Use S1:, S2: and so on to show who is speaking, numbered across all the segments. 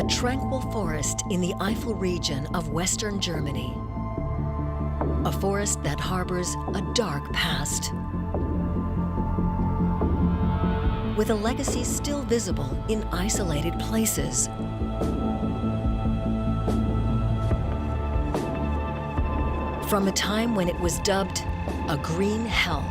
S1: A tranquil forest in the Eifel region of Western Germany. A forest that harbors a dark past, with a legacy still visible in isolated places. From a time when it was dubbed a green hell.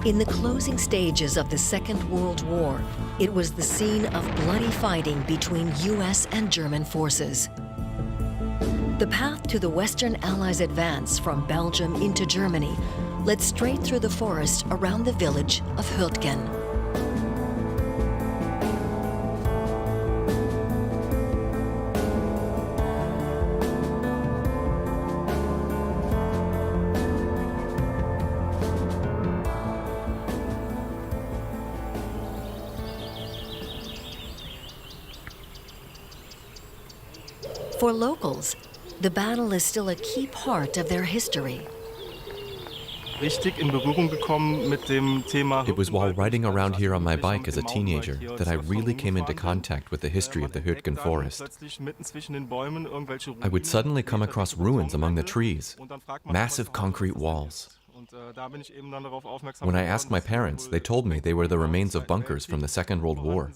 S1: In the closing stages of the Second World War, it was the scene of bloody fighting between US and German forces. The path to the Western Allies' advance from Belgium into Germany led straight through the forest around the village of Hürtgen. For locals, the battle is still a key part of their history.
S2: It was while riding around here on my bike as a teenager that I really came into contact with the history of the Hürtgen Forest. I would suddenly come across ruins among the trees, massive concrete walls. When I asked my parents, they told me they were the remains of bunkers from the Second World War.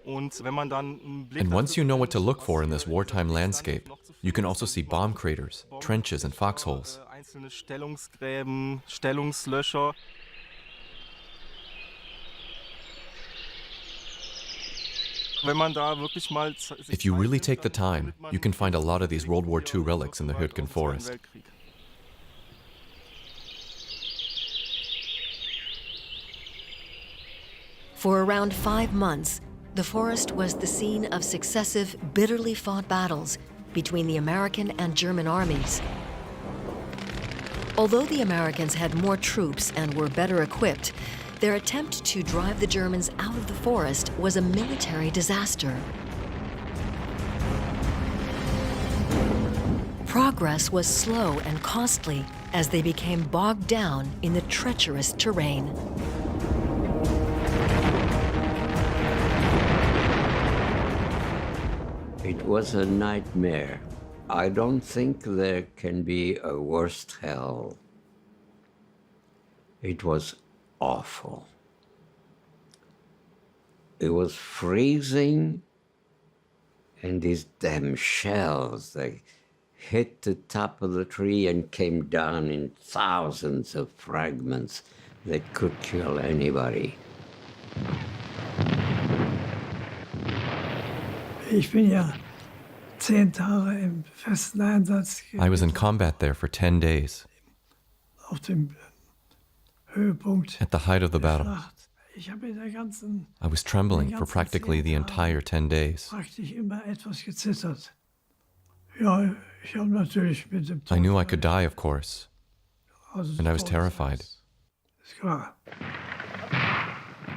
S2: And once you know what to look for in this wartime landscape, you can also see bomb craters, trenches, and foxholes. If you really take the time, you can find a lot of these World War II relics in the Hürtgen Forest.
S1: For around 5 months, the forest was the scene of successive, bitterly fought battles between the American and German armies. Although the Americans had more troops and were better equipped, their attempt to drive the Germans out of the forest was a military disaster. Progress was slow and costly as they became bogged down in the treacherous terrain.
S3: It was a nightmare. I don't think there can be a worse hell. It was awful. It was freezing, and these damn shells, they hit the top of the tree and came down in thousands of fragments that could kill anybody.
S2: I was in combat there for 10 days. At the height of the battle, I was trembling for practically the entire 10 days. I knew I could die, of course, and I was terrified.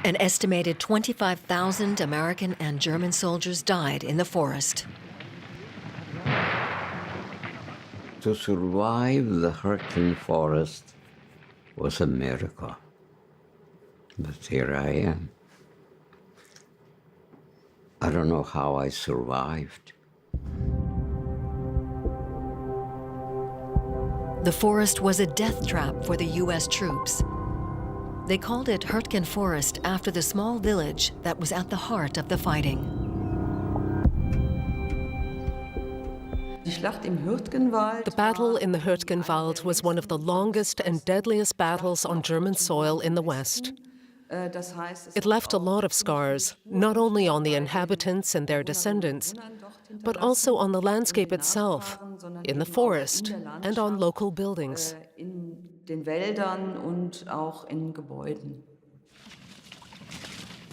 S1: An estimated 25,000 American and German soldiers died in the forest.
S3: To survive the Hürtgen Forest was a miracle. But here I am. I don't know how I survived.
S1: The forest was a death trap for the US troops. They called it Hürtgen Forest after the small village that was at the heart of the fighting.
S4: The battle in the Hürtgenwald was one of the longest and deadliest battles on German soil in the West. It left a lot of scars, not only on the inhabitants and their descendants, but also on the landscape itself, in the forest, and on local buildings.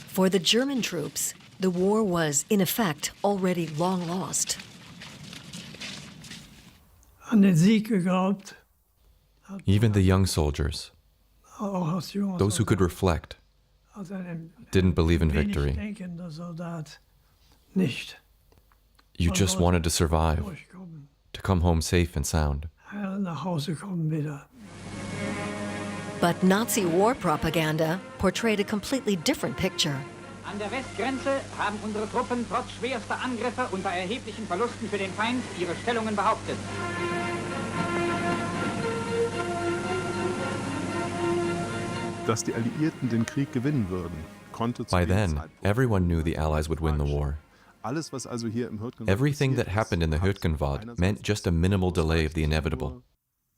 S1: For the German troops, the war was, in effect, already long lost.
S2: Even the young soldiers, those who could reflect, didn't believe in victory. You just wanted to survive, to come home safe and sound.
S5: Nach Hause kommen wieder.
S1: But Nazi war propaganda portrayed a completely different picture.
S6: An der Westgrenze haben unsere Truppen trotz schwerster Angriffe unter erheblichen Verlusten für den Feind ihre Stellungen behauptet.
S7: Dass die Alliierten den Krieg gewinnen würden, konnte zu
S2: By
S7: diesem
S2: then,
S7: Zeitpunkt
S2: everyone knew the Allies would win the war.
S7: alles, was also hier im Hürtgen
S2: Everything that happened in the Hürtgen meant just a minimal delay of the inevitable.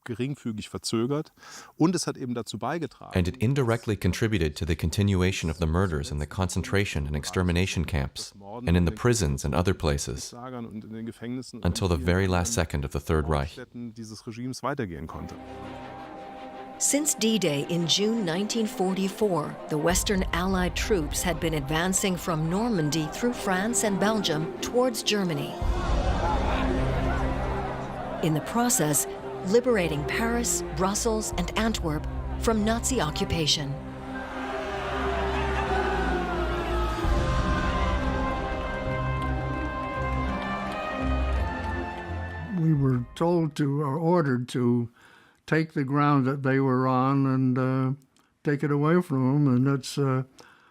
S7: geringfügig verzögert und es hat eben dazu beigetragen.
S2: And it indirectly contributed to the continuation of the murders in the concentration and extermination camps, and in the prisons and other places, until the very last second of the Third Reich.
S7: Dieses Regimes weitergehen konnte.
S1: Since D-Day in June 1944, the Western Allied troops had been advancing from Normandy through France and Belgium towards Germany. In the process, liberating Paris, Brussels, and Antwerp from Nazi occupation.
S5: We were told to, or ordered to, take the ground that they were on and take it away from them, and that's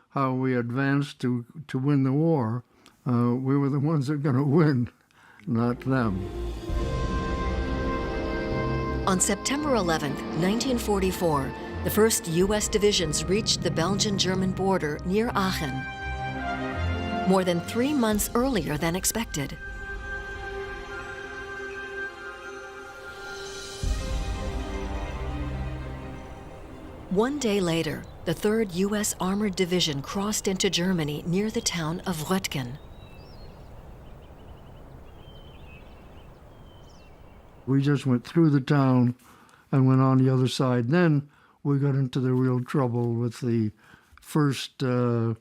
S5: how we advanced to win the war. We were the ones that were going to win, not them.
S1: On September 11, 1944, the first U.S. divisions reached the Belgian-German border near Aachen, more than 3 months earlier than expected. One day later, the 3rd U.S. Armored Division crossed into Germany near the town of Hurtgen.
S5: We just went through the town and went on the other side. Then we got into the real trouble with the first site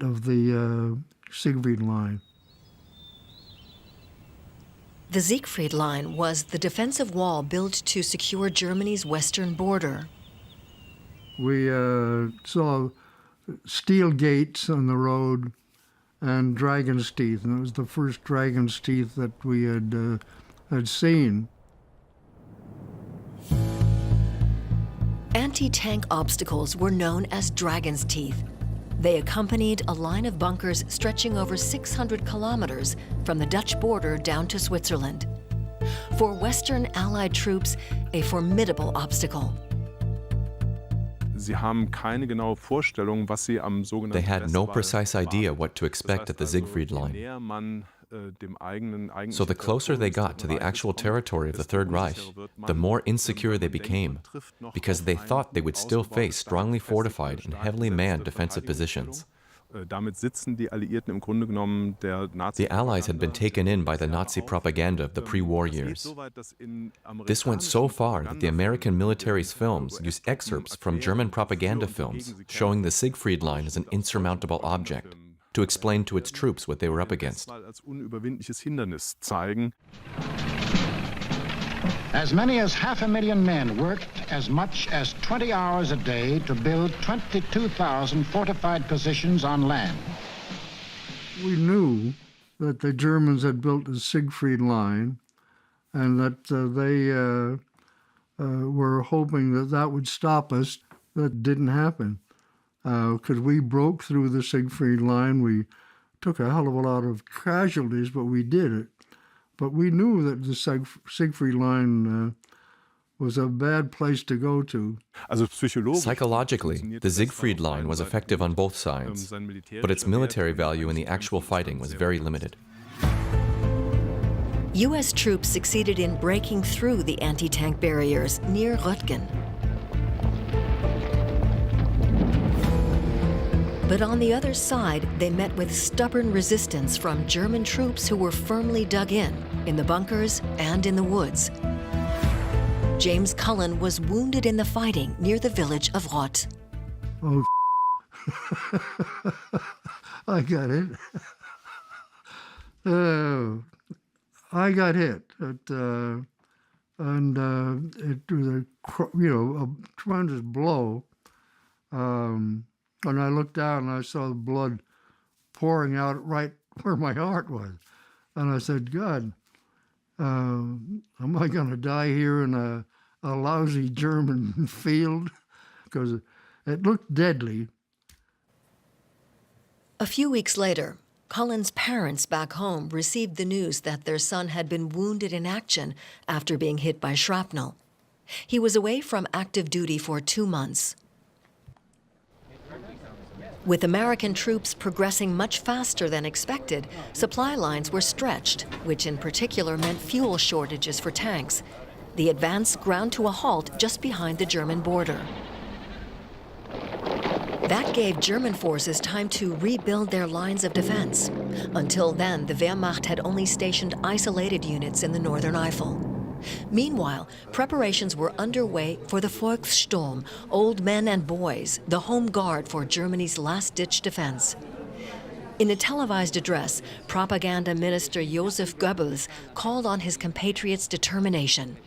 S5: of the Siegfried Line.
S1: The Siegfried Line was the defensive wall built to secure Germany's western border.
S5: We saw steel gates on the road and dragon's teeth, and it was the first dragon's teeth that we had seen.
S1: Anti-tank obstacles were known as dragon's teeth. They accompanied a line of bunkers stretching over 600 kilometers from the Dutch border down to Switzerland. For Western Allied troops, a formidable obstacle.
S7: Sie haben keine genaue Vorstellung, was sie am sogenannten
S2: They had no
S7: Westwall
S2: precise idea
S7: erwarten.
S2: what to expect at the
S7: Das heißt also,
S2: Siegfried
S7: je
S2: Line.
S7: näher man, dem eigentlichen
S2: So the closer they got to the actual territory of the Third Reich, the more insecure they became, because they thought they would still face strongly fortified and heavily manned defensive positions.
S7: Damit sitzen die Alliierten im Grunde genommen der Nazi.
S2: The Allies had been taken in by the Nazi propaganda of the pre-war years. This went so far that the American military's films use excerpts from German propaganda films showing the Siegfried Line as an insurmountable object to explain to its troops what they were up against.
S7: Als unüberwindliches Hindernis zeigen.
S8: As many as 500,000 men worked as much as 20 hours a day to build 22,000 fortified positions on land.
S5: We knew that the Germans had built the Siegfried Line and that they were hoping that that would stop us. That didn't happen. Because we broke through the Siegfried Line. We took a hell of a lot of casualties, but we did it. But we knew that the Siegfried Line was a bad place to go to.
S2: Psychologically, the Siegfried Line was effective on both sides, but its military value in the actual fighting was very limited.
S1: U.S. troops succeeded in breaking through the anti-tank barriers near Hurtgen. But on the other side, they met with stubborn resistance from German troops who were firmly dug in the bunkers and in the woods. James Cullen was wounded in the fighting near the village of Roth.
S5: Oh, I got it. I got hit, and it was a tremendous blow. And I looked down and I saw the blood pouring out right where my heart was. And I said, God, am I going to die here in a lousy German field? Because it looked deadly.
S1: A few weeks later, Colin's parents back home received the news that their son had been wounded in action after being hit by shrapnel. He was away from active duty for 2 months. With American troops progressing much faster than expected, supply lines were stretched, which in particular meant fuel shortages for tanks. The advance ground to a halt just behind the German border. That gave German forces time to rebuild their lines of defense. Until then, the Wehrmacht had only stationed isolated units in the Northern Eifel. Meanwhile, preparations were underway for the Volkssturm, old men and boys, the home guard for Germany's last-ditch defense. In a televised address, Propaganda Minister Joseph Goebbels called on his compatriots' determination.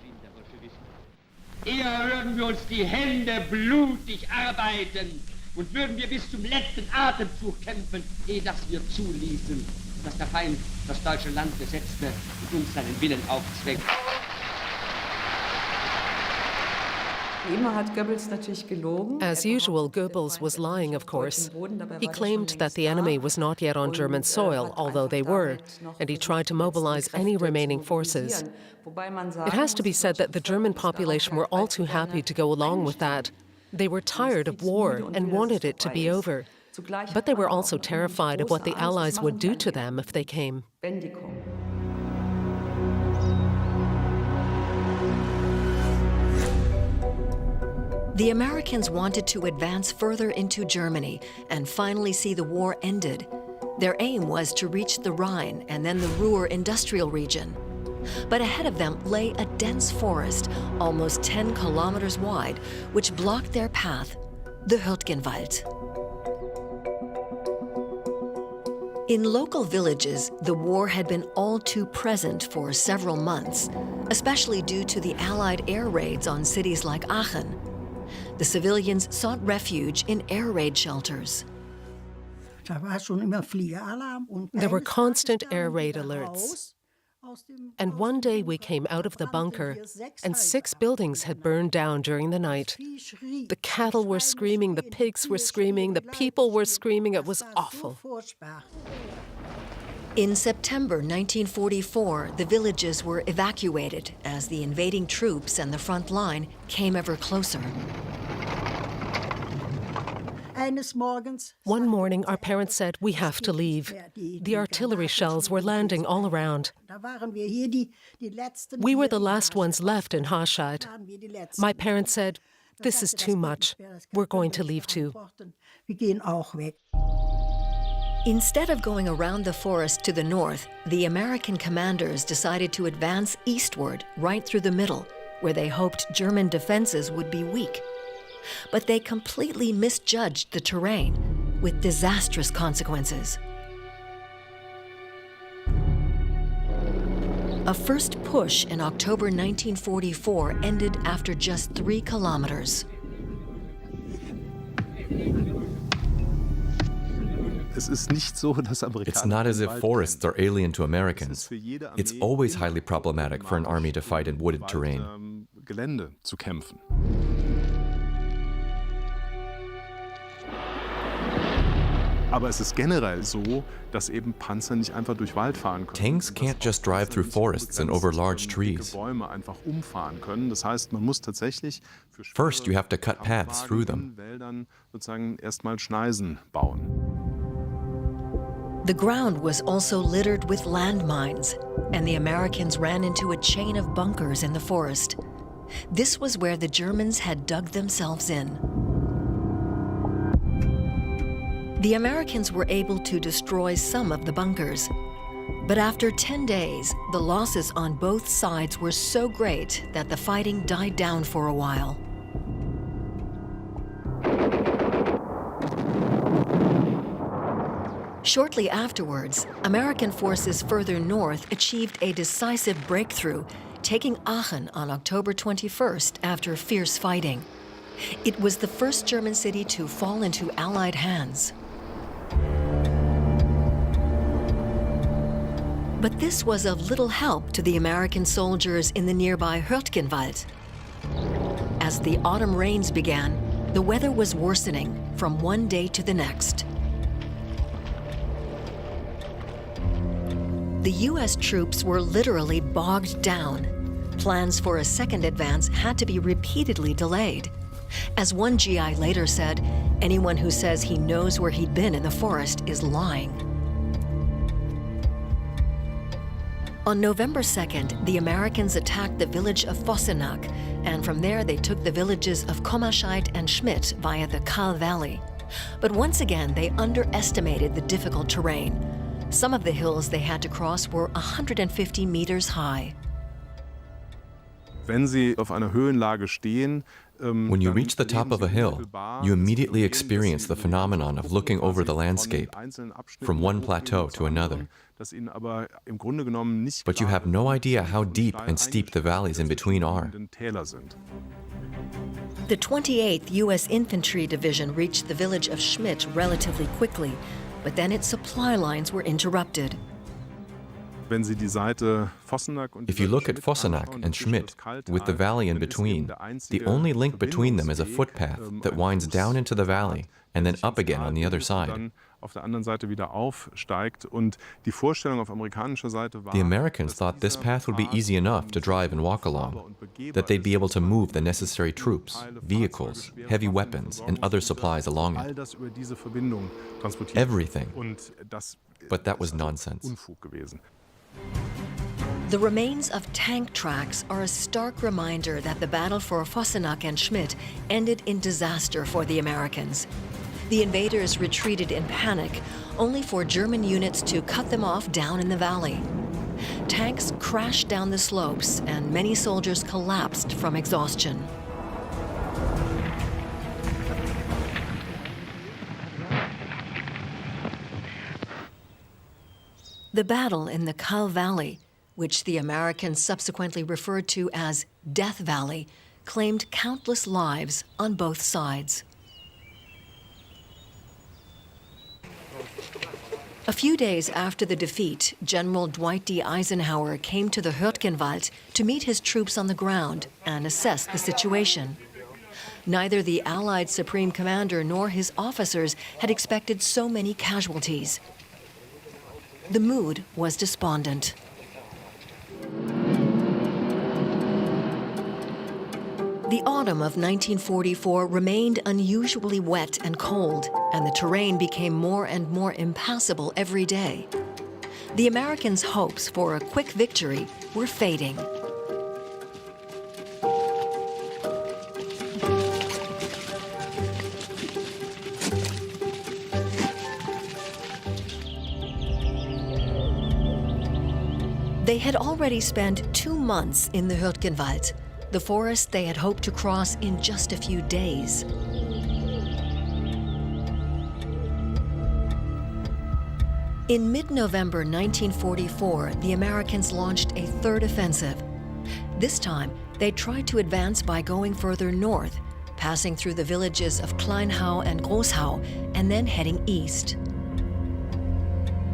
S9: Eher würden wir uns die Hände blutig arbeiten und würden wir bis zum letzten Atemzug kämpfen, ehe dass wir zuließen, dass der Feind das deutsche Land besetzte und uns seinen Willen aufzwängt.
S4: As usual, Goebbels was lying, of course. He claimed that the enemy was not yet on German soil, although they were, and he tried to mobilize any remaining forces. It has to be said that the German population were all too happy to go along with that. They were tired of war and wanted it to be over. But they were also terrified of what the Allies would do to them if they came.
S1: The Americans wanted to advance further into Germany and finally see the war ended. Their aim was to reach the Rhine and then the Ruhr industrial region. But ahead of them lay a dense forest, almost 10 kilometers wide, which blocked their path, the Hürtgen Wald. In local villages, the war had been all too present for several months, especially due to the Allied air raids on cities like Aachen. The civilians sought refuge in air raid shelters.
S4: There were constant air raid alerts. And one day we came out of the bunker, and 6 buildings had burned down during the night. The cattle were screaming, the pigs were screaming, the people were screaming. It was awful.
S1: In September 1944, the villages were evacuated as the invading troops and the front line came ever closer.
S4: One morning, our parents said, "We have to leave." The artillery shells were landing all around. We were the last ones left in Hascheid. My parents said, "This is too much. We're going to leave too."
S1: Instead of going around the forest to the north, the American commanders decided to advance eastward, right through the middle, where they hoped German defenses would be weak. But they completely misjudged the terrain, with disastrous consequences. A first push in October 1944 ended after just 3 kilometers.
S2: It's not as if forests are alien to Americans. It's always highly problematic for an army to fight in wooded terrain. Tanks can't just drive through forests and over large trees. First, you have to cut paths through them.
S1: The ground was also littered with landmines, and the Americans ran into a chain of bunkers in the forest. This was where the Germans had dug themselves in. The Americans were able to destroy some of the bunkers. But after 10 days, the losses on both sides were so great that the fighting died down for a while. Shortly afterwards, American forces further north achieved a decisive breakthrough, taking Aachen on October 21st after fierce fighting. It was the first German city to fall into Allied hands. But this was of little help to the American soldiers in the nearby Hürtgenwald. As the autumn rains began, the weather was worsening from one day to the next. The U.S. troops were literally bogged down. Plans for a second advance had to be repeatedly delayed. As one GI later said, anyone who says he knows where he'd been in the forest is lying. On November 2nd, the Americans attacked the village of Vossenack, and from there they took the villages of Kommerscheid and Schmidt via the Kahl Valley. But once again, they underestimated the difficult terrain. Some of the hills they had to cross were 150 meters high.
S7: Wenn Sie auf einer Höhenlage stehen,
S2: When you reach the top of a hill, you immediately experience the phenomenon of looking over the landscape from one plateau to another. But you have no idea how deep and steep the valleys in between are.
S1: The 28th U.S. Infantry Division reached the village of Schmidt relatively quickly, but then its supply lines were interrupted.
S2: If you look at Vossenack and Schmidt, with the valley in between, the only link between them is a footpath that winds down into the valley and then up again on the other side. The Americans thought this path would be easy enough to drive and walk along, that they'd be able to move the necessary troops, vehicles, heavy weapons, and other supplies along it. Everything. But that was nonsense.
S1: The remains of tank tracks are a stark reminder that the battle for Vossenack and Schmidt ended in disaster for the Americans. The invaders retreated in panic, only for German units to cut them off down in the valley. Tanks crashed down the slopes, and many soldiers collapsed from exhaustion. The battle in the Kahl Valley, which the Americans subsequently referred to as Death Valley, claimed countless lives on both sides. A few days after the defeat, General Dwight D. Eisenhower came to the Hürtgenwald to meet his troops on the ground and assess the situation. Neither the Allied Supreme Commander nor his officers had expected so many casualties. The mood was despondent. The autumn of 1944 remained unusually wet and cold, and the terrain became more and more impassable every day. The Americans' hopes for a quick victory were fading. They had already spent 2 months in the Hürtgenwald, the forest they had hoped to cross in just a few days. In mid-November 1944, the Americans launched a third offensive. This time, they tried to advance by going further north, passing through the villages of Kleinhau and Großhau, and then heading east.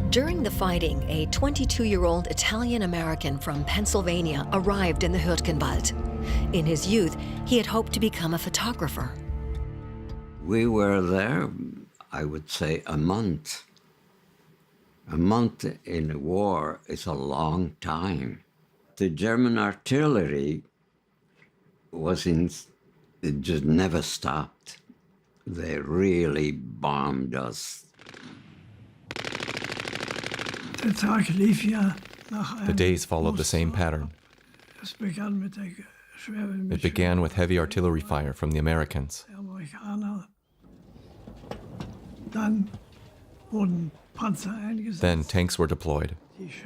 S1: During the fighting, a 22-year-old Italian-American from Pennsylvania arrived in the Hürtgenwald. In his youth, he had hoped to become a photographer.
S3: We were there, I would say, a month. A month in a war is a long time. The German artillery it just never stopped. They really bombed us.
S2: The days followed the same pattern. It began with heavy artillery fire from the Americans. Then tanks were deployed,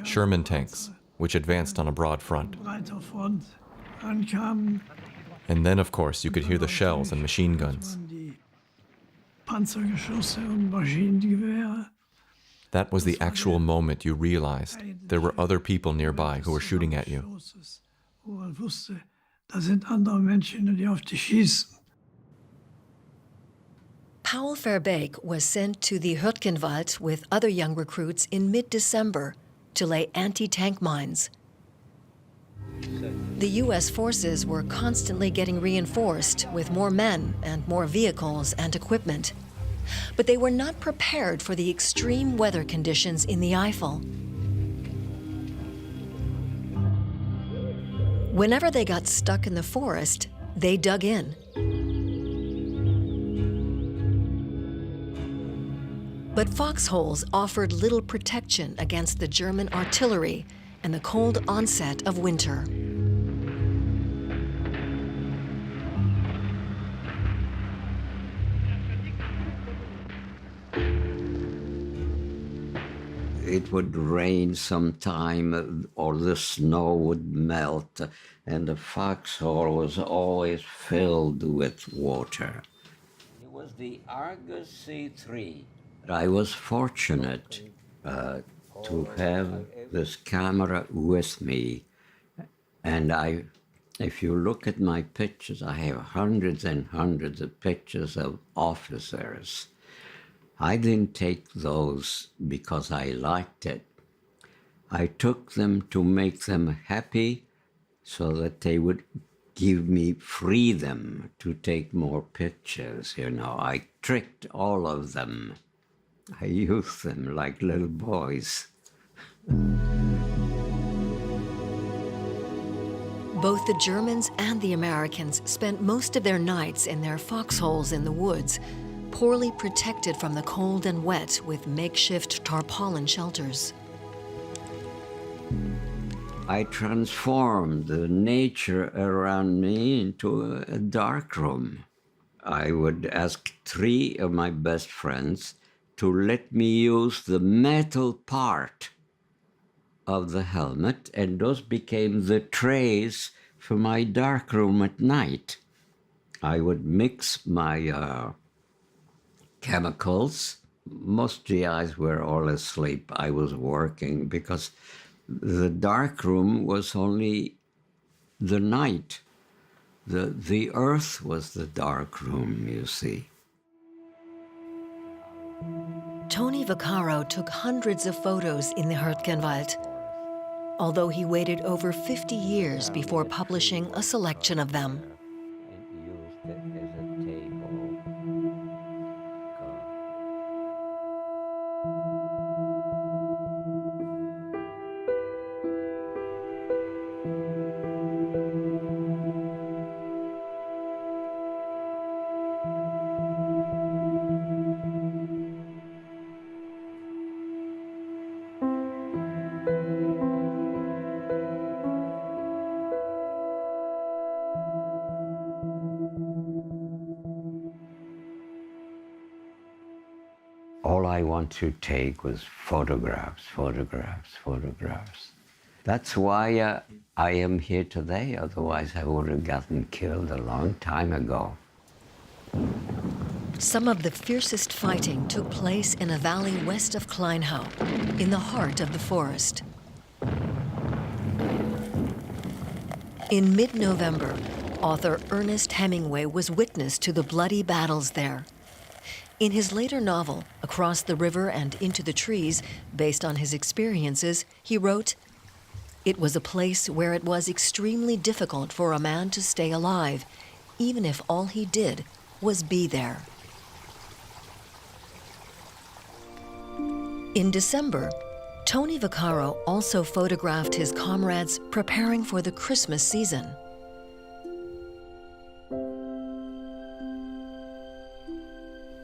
S2: Sherman tanks, which advanced on a broad front. And then, of course, you could hear the shells and machine guns. That was the actual moment you realized there were other people nearby who were shooting at you.
S1: Paul Verbeek was sent to the Hürtgenwald with other young recruits in mid-December, to lay anti-tank mines. The U.S. forces were constantly getting reinforced with more men and more vehicles and equipment. But they were not prepared for the extreme weather conditions in the Eifel. Whenever they got stuck in the forest, they dug in. But foxholes offered little protection against the German artillery and the cold onset of winter.
S3: It would rain sometime, or the snow would melt, and the foxhole was always filled with water. It was the Argus C3. I was fortunate to have this camera with me, and if you look at my pictures, I have hundreds and hundreds of pictures of officers. I didn't take those because I liked it. I took them to make them happy so that they would give me freedom to take more pictures, you know. I tricked all of them. I used them like little boys.
S1: Both the Germans and the Americans spent most of their nights in their foxholes in the woods, poorly protected from the cold and wet with makeshift tarpaulin shelters.
S3: I transformed the nature around me into a dark room. I would ask 3 of my best friends to let me use the metal part of the helmet, and those became the trays for my dark room at night. I would mix my chemicals. Most GIs were all asleep. I was working because the dark room was only the night. The earth was the dark room, you see.
S1: Tony Vaccaro took hundreds of photos in the Hürtgenwald, although he waited over 50 years before publishing a selection of them.
S3: All I want to take was photographs, photographs, photographs. That's why I am here today, otherwise I would have gotten killed a long time ago.
S1: Some of the fiercest fighting took place in a valley west of Kleinhau, in the heart of the forest. In mid-November, author Ernest Hemingway was witness to the bloody battles there. In his later novel, Across the River and Into the Trees, based on his experiences, he wrote, "It was a place where it was extremely difficult for a man to stay alive, even if all he did was be there." In December, Tony Vaccaro also photographed his comrades preparing for the Christmas season.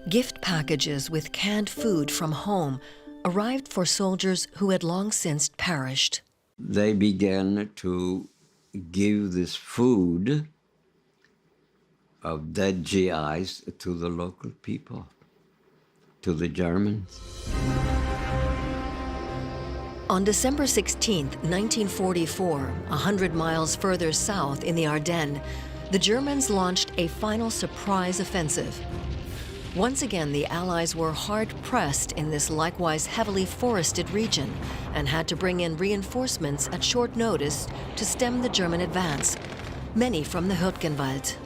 S1: Gift packages with canned food from home arrived for soldiers who had long since perished.
S3: They began to give this food of dead GIs to the local people, to the Germans.
S1: On December 16, 1944, 100 miles further south in the Ardennes, the Germans launched a final surprise offensive. Once again, the Allies were hard-pressed in this likewise heavily forested region and had to bring in reinforcements at short notice to stem the German advance, many from the Hürtgenwald.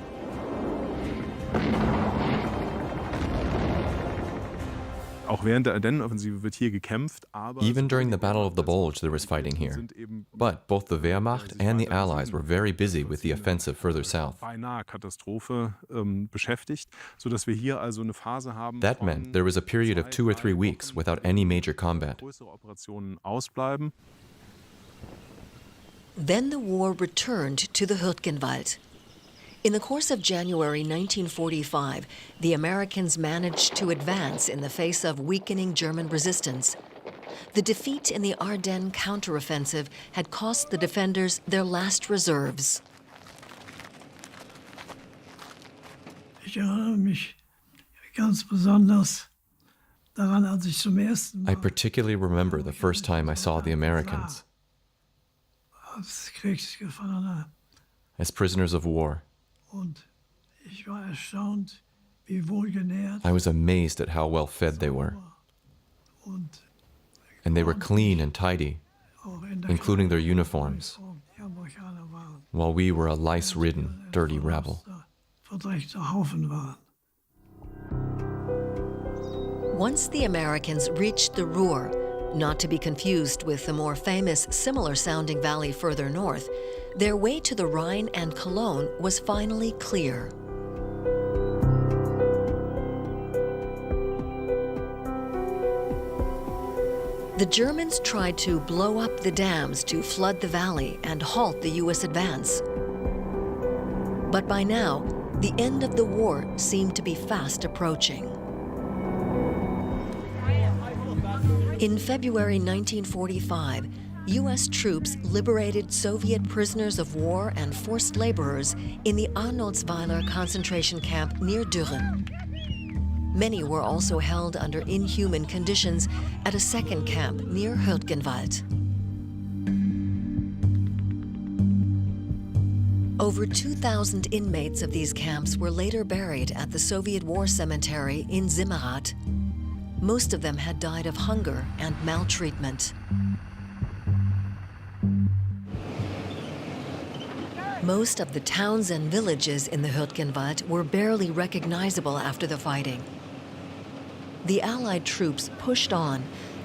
S7: während der Ardennenoffensive wird hier gekämpft, aber
S2: Even during the Battle of the Bulge, there was fighting here. But both the Wehrmacht and the Allies were very busy with the offensive further south.
S7: beinahe Katastrophe beschäftigt, sodass wir hier also eine Phase haben.
S2: That meant there was a period of 2 or 3 weeks without any major combat.
S7: Größere Operationen ausbleiben.
S1: Then the war returned to the Hürtgenwald. In the course of January 1945, the Americans managed to advance in the face of weakening German resistance. The defeat in the Ardennes counteroffensive had cost the defenders their last reserves.
S10: Ich erinnere mich ganz besonders daran, als ich zum ersten Mal
S2: I particularly remember the first time I saw the Americans
S10: als Kriegsgefangener
S2: as prisoners of war.
S10: und ich war erstaunt, wie wohlgenährt
S2: I was amazed at how well fed they were,
S10: und
S2: and they were clean and tidy,
S10: auch in der
S2: including their uniforms,
S10: die Amerikaner waren,
S2: while we were a lice-ridden, dirty rabble.
S10: verdreckter Haufen waren.
S1: Once the Americans reached the Ruhr, not to be confused with the more famous similar-sounding valley further north, their way to the Rhine and Cologne was finally clear. The Germans tried to blow up the dams to flood the valley and halt the U.S. advance. But by now, the end of the war seemed to be fast approaching. In February 1945, U.S. troops liberated Soviet prisoners of war and forced laborers in the Arnoldsweiler concentration camp near Düren. Many were also held under inhuman conditions at a second camp near Hürtgenwald. Over 2,000 inmates of these camps were later buried at the Soviet War Cemetery in Zimmerath. Most of them had died of hunger and maltreatment. Most of the towns and villages in the Hürtgenwald were barely recognizable after the fighting. The Allied troops pushed on,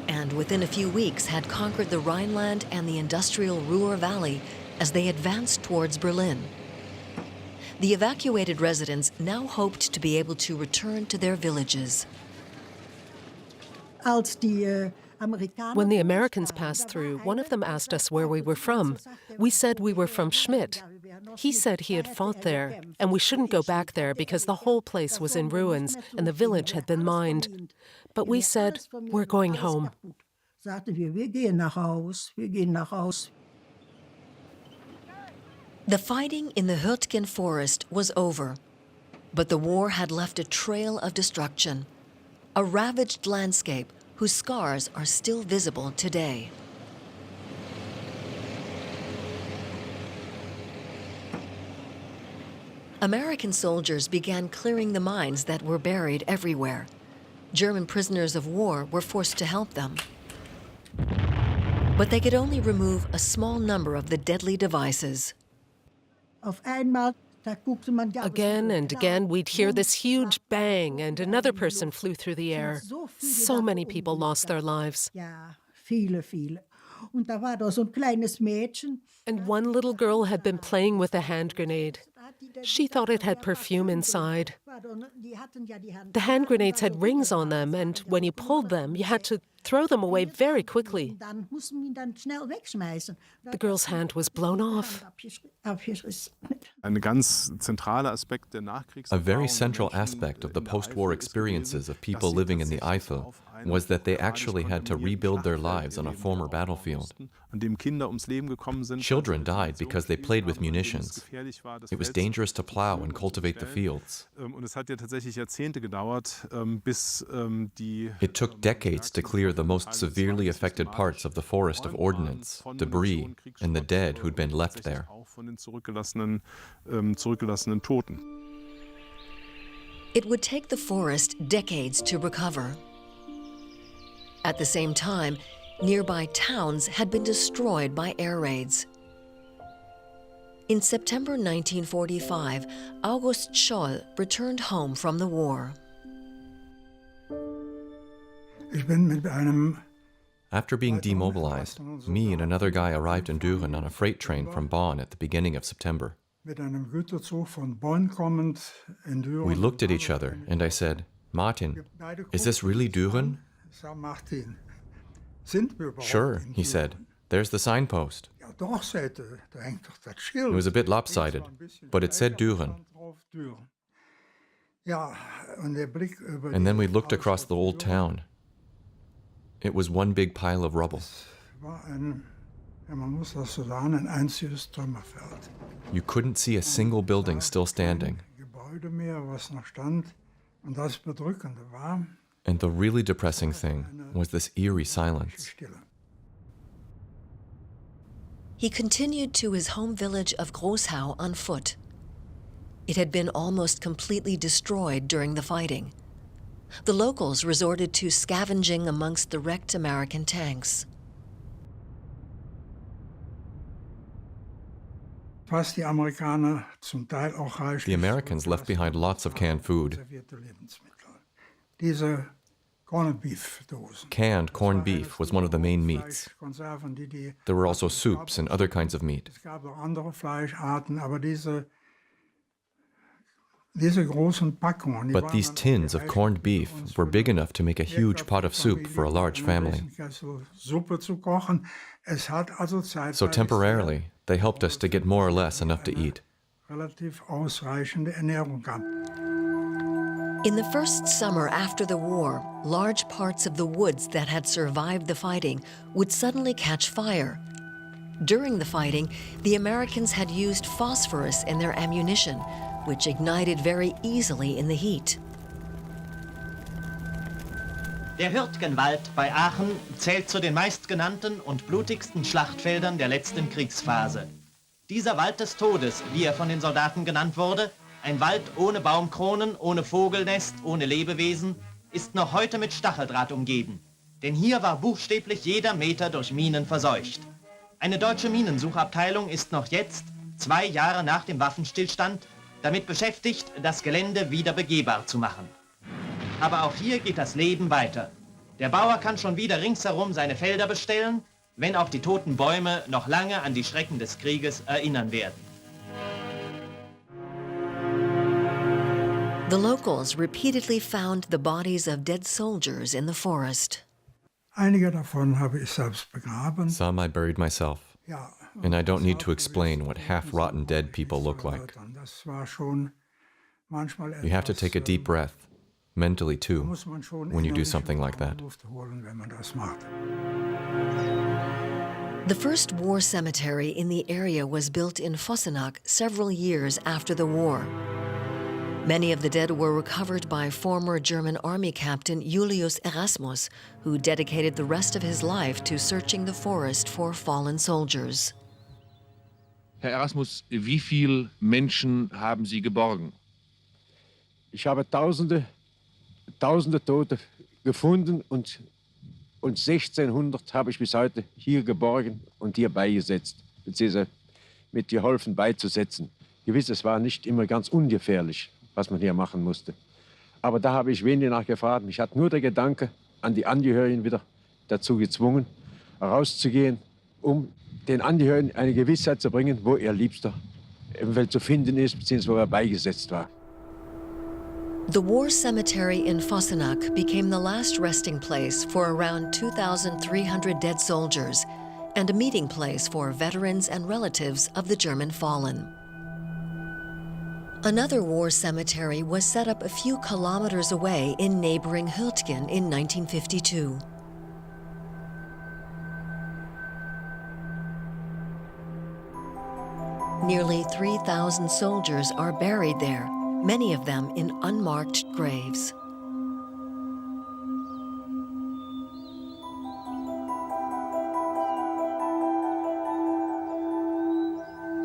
S1: and within a few weeks had conquered the Rhineland and the industrial Ruhr Valley as they advanced towards Berlin. The evacuated residents now hoped to be able to return to their villages.
S4: When the Americans passed through, one of them asked us where we were from. We said we were from Schmidt. He said he had fought there, and we shouldn't go back there because the whole place was in ruins and the village had been mined. But we said, we're going home.
S1: The fighting in the Hürtgen Forest was over, but the war had left a trail of destruction, a ravaged landscape whose scars are still visible today. American soldiers began clearing the mines that were buried everywhere. German prisoners of war were forced to help them. But they could only remove a small number of the deadly devices.
S4: Again and again, we'd hear this huge bang, and another person flew through the air. So many people lost their lives. And one little girl had been playing with a hand grenade. She thought it had perfume inside. The hand grenades had rings on them, and when you pulled them, you had to throw them away very quickly. The girl's hand was blown off.
S2: A very central aspect of the post-war experiences of people living in the Eifel was that they actually had to rebuild their lives on a former battlefield. Children died because they played with munitions. It was dangerous to plow and cultivate the fields. It took decades to clear the most severely affected parts of the forest of ordnance, debris, and the dead who'd been left there.
S1: It would take the forest decades to recover. At the same time, nearby towns had been destroyed by air raids. In September 1945, August Scholl returned home from the war.
S11: Ich bin mit einem
S2: After being demobilized, me and another guy arrived in Düren on a freight train from Bonn at the beginning of September.
S11: mit einem Güterzug von Bonn kommend in Düren.
S2: We looked at each other and I said, Martin, is this really Düren?
S11: Sag Martin, sind wir überhaupt
S2: Sure,
S11: in
S2: he
S11: Düren?
S2: said. There's the signpost.
S11: Ja, doch, sagte, da hängt doch das Schild.
S2: It was a bit lopsided, but it said Düren.
S11: Ja, und der Blick über
S2: And then we
S11: die
S2: looked across the old
S11: Außenbordure
S2: town. It was one big pile of rubble.
S11: war ja, man muss das so sagen, ein einziges Trümmerfeld.
S2: You couldn't see a single building still standing.
S11: Kein Gebäude mehr, was noch stand. Und das Bedrückende war
S2: And the really depressing thing was this eerie silence.
S11: Stille.
S1: He continued to his home village of Großhau on foot. It had been almost completely destroyed during the fighting. The locals resorted to scavenging amongst the wrecked American tanks.
S11: Was die Amerikaner zum Teil auch reichlich
S2: The Americans left behind lots of canned food.
S11: konservierte Lebensmittel. Diese Corned Beef Dosen.
S2: Canned corned beef was one of the main meats.
S11: Fleischkonserven, die
S2: There were also soups and other kinds of meat.
S11: Es gab auch andere Fleischarten, aber diese großen Packungen, die
S2: But
S11: waren
S2: these
S11: dann
S2: tins of
S11: gereicht
S2: corned beef
S11: für uns
S2: were big
S11: für
S2: enough to make a huge pot of soup for a large family.
S11: einen Kessel Suppe zu kochen. Es hat also
S2: So
S11: zeitweise
S2: temporarily, they helped us to get more or less enough to eat.
S11: relativ ausreichende Ernährung gehabt.
S1: In the first summer after the war, large parts of the woods that had survived the fighting would suddenly catch fire. During the fighting, the Americans had used phosphorus in their ammunition, which ignited very easily in the heat.
S12: Der Hürtgenwald bei Aachen zählt zu den meistgenannten und blutigsten Schlachtfeldern der letzten Kriegsphase. Dieser Wald des Todes, wie er von den Soldaten genannt wurde, ein Wald ohne Baumkronen, ohne Vogelnest, ohne Lebewesen, ist noch heute mit Stacheldraht umgeben. Denn hier war buchstäblich jeder Meter durch Minen verseucht. Eine deutsche Minensuchabteilung ist noch jetzt, 2 Jahre nach dem Waffenstillstand, damit beschäftigt, das Gelände wieder begehbar zu machen. Aber auch hier geht das Leben weiter. Der Bauer kann schon wieder ringsherum seine Felder bestellen, wenn auch die toten Bäume noch lange an die Schrecken des Krieges erinnern werden.
S1: The locals repeatedly found the bodies of dead soldiers in the forest.
S11: Einige davon habe ich selbst begraben.
S2: Some I buried myself.
S11: Ja,
S2: And I don't need to explain what half-rotten dead people look like.
S11: das war schon manchmal
S2: You have to take a deep breath, mentally too,
S11: muss man schon
S2: when you do
S11: innerlich
S2: something like that.
S11: Luft holen, wenn man das macht.
S1: The first war cemetery in the area was built in Fossenach several years after the war. Many of the dead were recovered by former German Army Captain Julius Erasmus, who dedicated the rest of his life to searching the forest for fallen soldiers.
S13: Herr Erasmus, wie viele Menschen haben Sie geborgen?
S14: Ich habe Tausende Tote gefunden und 1600 habe ich bis heute hier geborgen und hier beigesetzt, beziehungsweise mit geholfen beizusetzen. Gewiss, es war nicht immer ganz ungefährlich, was man hier machen musste. Aber da habe ich wenig nachgefragt. Mich hat nur der Gedanke an die Angehörigen wieder dazu gezwungen, rauszugehen, um den Angehörigen eine Gewissheit zu bringen, wo ihr Liebster eventuell zu finden ist, beziehungsweise wo er beigesetzt war.
S1: The war cemetery in Fossenach became the last resting place for around 2,300 dead soldiers and a meeting place for veterans and relatives of the German fallen. Another war cemetery was set up a few kilometers away in neighboring Hurtgen in 1952. Nearly 3,000 soldiers are buried there, many of them in unmarked graves.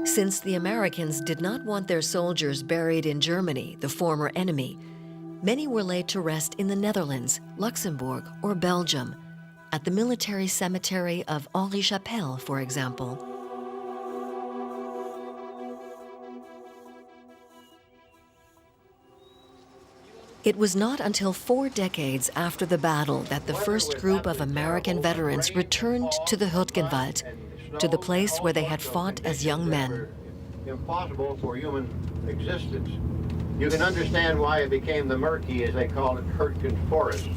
S1: Since the Americans did not want their soldiers buried in Germany, the former enemy, many were laid to rest in the Netherlands, Luxembourg, or Belgium, at the military cemetery of Henri-Chapelle, for example. It was not until 4 decades after the battle that the first group of American veterans returned to the Hürtgenwald, to the place where they had fought as young men.
S15: Impossible for human existence. You can understand why it became the murky, as they call it, Hürtgen Forest.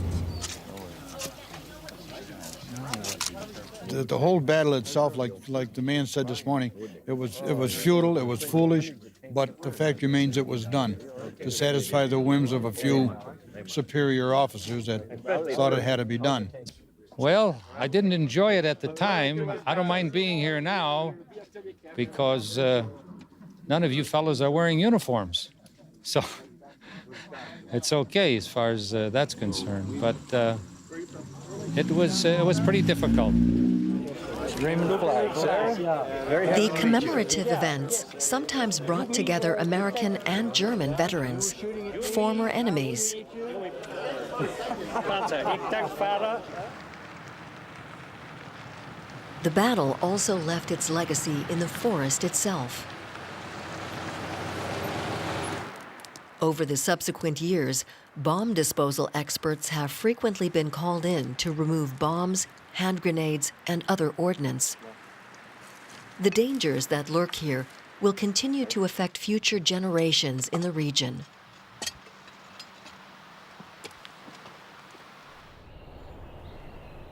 S11: The whole battle itself, like the man said this morning, it was futile, it was foolish, but the fact remains it was done to satisfy the whims of a few superior officers that thought it had to be done.
S16: Well, I didn't enjoy it at the time. I don't mind being here now because none of you fellows are wearing uniforms. So it's okay as far as that's concerned. But it was pretty difficult.
S1: The commemorative events sometimes brought together American and German veterans, former enemies. The battle also left its legacy in the forest itself. Over the subsequent years, bomb disposal experts have frequently been called in to remove bombs, hand grenades, and other ordnance. The dangers that lurk here will continue to affect future generations in the region.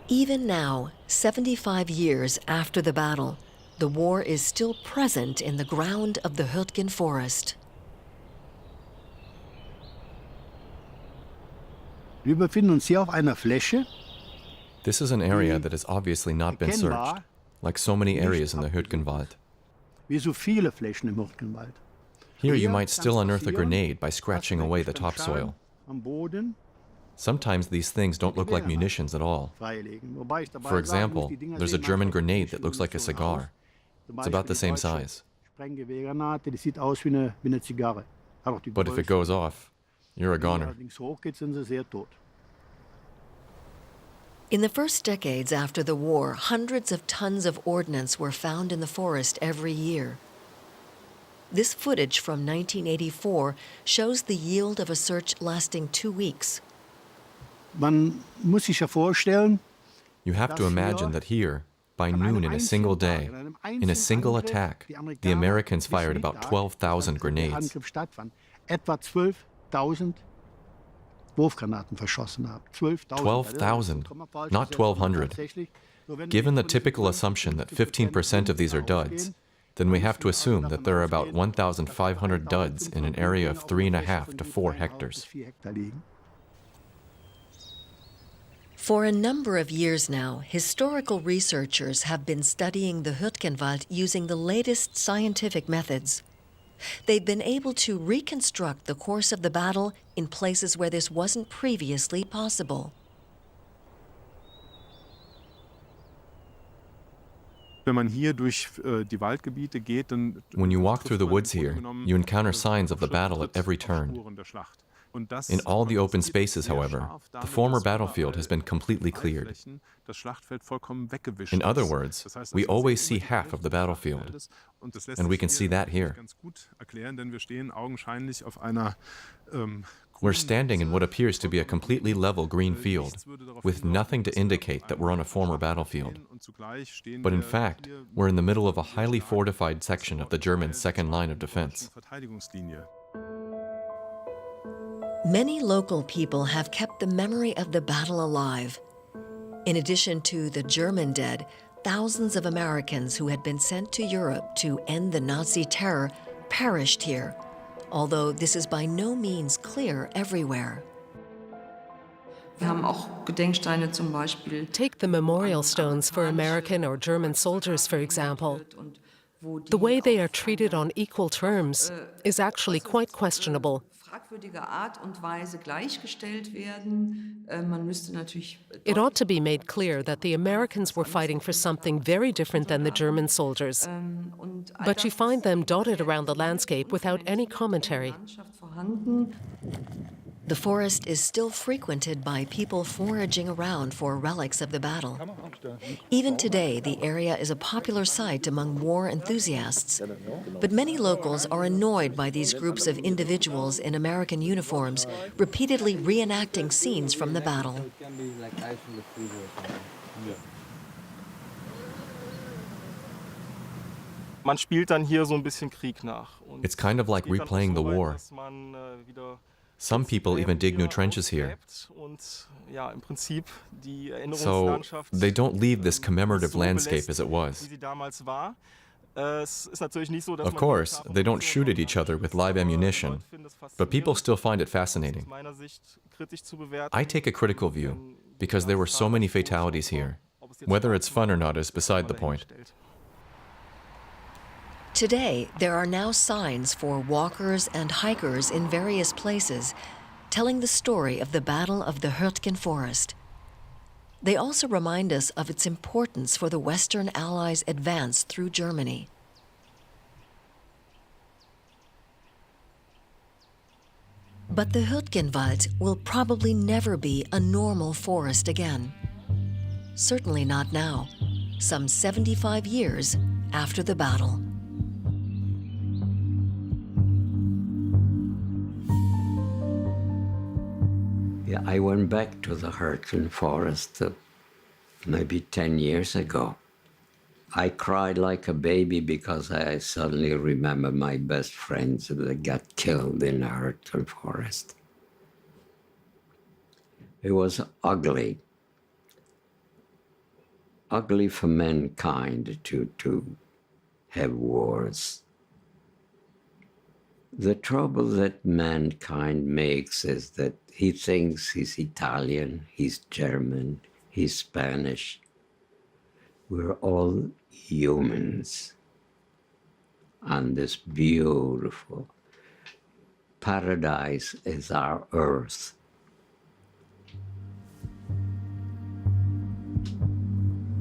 S1: Even now, 75 years after the battle, the war is still present in the ground of the Hürtgen Forest.
S17: Wir befinden uns hier auf einer Fläche.
S2: This is an area that has obviously not been searched, like so many areas in the Hürtgenwald.
S17: Wie so viele Flächen im Hürtgenwald.
S2: Here you might still unearth a grenade by scratching away the topsoil.
S17: Am Boden.
S2: Sometimes these things don't look like munitions at all. For example, there's a German grenade that looks like a cigar. It's about the same size.
S17: Sprenggewehrgranate, die sieht aus wie eine Zigarre.
S2: But if it goes off, you're a goner.
S17: Allerdings hochgeht, sind sie sehr tot.
S1: In the first decades after the war, hundreds of tons of ordnance were found in the forest every year. This footage from 1984 shows the yield of a search lasting 2 weeks.
S17: Man muss sich ja vorstellen,
S2: You have to imagine that here, by noon in a single day, in a single attack, the Americans fired about 12,000 grenades.
S17: Etwa 12.000 Wurfgranaten verschossen haben.
S2: 12,000, not 1,200. Given the typical assumption that 15% of these are duds, then we have to assume that there are about 1,500 duds in an area of 3.5 to 4 hectares.
S1: For a number of years now, historical researchers have been studying the Hürtgenwald using the latest scientific methods. They've been able to reconstruct the course of the battle in places where this wasn't previously possible.
S7: When you
S2: walk through the woods here, you encounter signs of the battle at every turn. In all the open spaces, however, the former battlefield has been completely cleared. In other words, we always see half of the battlefield, and we can see that here. We're standing in what appears to be a completely level green field, with nothing to indicate that we're on a former battlefield. But in fact, we're in the middle of a highly fortified section of the German second line of defense.
S1: Many local people have kept the memory of the battle alive. In addition to the German dead, thousands of Americans who had been sent to Europe to end the Nazi terror perished here, although this is by no means clear everywhere.
S4: Take the memorial stones for American or German soldiers, for example. The way they are treated on equal terms is actually quite questionable. It ought to be made clear that the Americans were fighting for something very different than the German soldiers. But you find them dotted around the landscape without any commentary.
S1: The forest is still frequented by people foraging around for relics of the battle. Even today, the area is a popular site among war enthusiasts. But many locals are annoyed by these groups of individuals in American uniforms repeatedly reenacting scenes from the battle.
S18: Man spielt dann hier so ein bisschen Krieg nach.
S2: It's kind of like replaying the war. Some people even dig new trenches here. So they don't leave this commemorative landscape as it was. Of course, they don't shoot at each other with live ammunition, but people still find it fascinating. I take a critical view, because there were so many fatalities here. Whether it's fun or not is beside the point.
S1: Today, there are now signs for walkers and hikers in various places telling the story of the Battle of the Hürtgen Forest. They also remind us of its importance for the Western Allies' advance through Germany. But the Hürtgenwald will probably never be a normal forest again. Certainly not now, some 75 years after the battle.
S3: Yeah, I went back to the Hürtgen Forest maybe 10 years ago. I cried like a baby because I suddenly remember my best friends that got killed in the Hürtgen Forest. It was ugly. Ugly for mankind to have wars. The trouble that mankind makes is that he thinks he's Italian, he's German, he's Spanish. We're all humans on this beautiful paradise is our earth.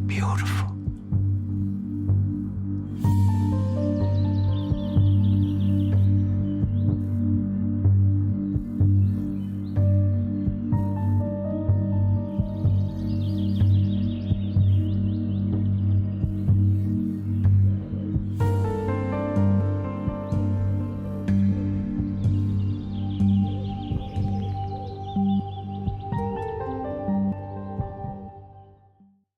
S3: Beautiful.